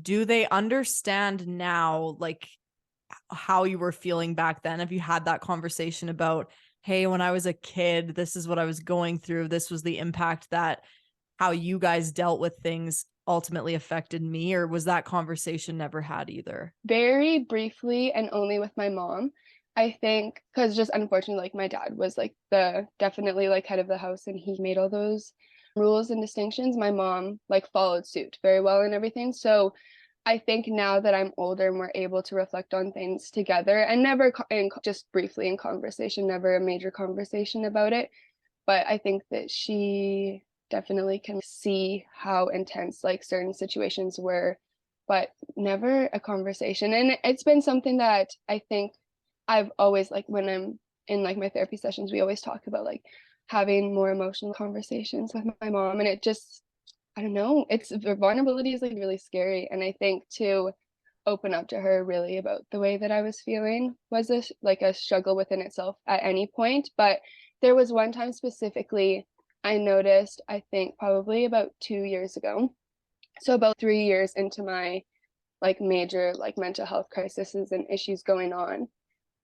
do they understand now, like how you were feeling back then? Have you had that conversation about, hey, when I was a kid, this is what I was going through. This was the impact that how you guys dealt with things ultimately affected me? Or was that conversation never had either? Very briefly and only with my mom. I think because just unfortunately, like my dad was like the definitely like head of the house and he made all those rules and distinctions. My mom like followed suit very well and everything. So I think now that I'm older and we're able to reflect on things together and never just briefly in conversation, never a major conversation about it. But I think that she definitely can see how intense like certain situations were, but never a conversation. And it's been something that I think I've always like when I'm in like my therapy sessions, we always talk about like having more emotional conversations with my mom. And it just, I don't know, it's vulnerability is like really scary. And I think to open up to her really about the way that I was feeling was like a struggle within itself at any point. But there was one time specifically I noticed, I think probably about 2 years ago. So about 3 years into my like major like mental health crises and issues going on.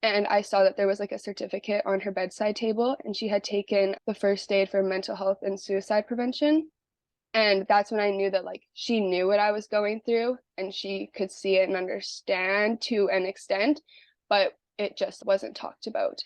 And I saw that there was like a certificate on her bedside table and she had taken the first aid for mental health and suicide prevention. And that's when I knew that like she knew what I was going through and she could see it and understand to an extent, but it just wasn't talked about.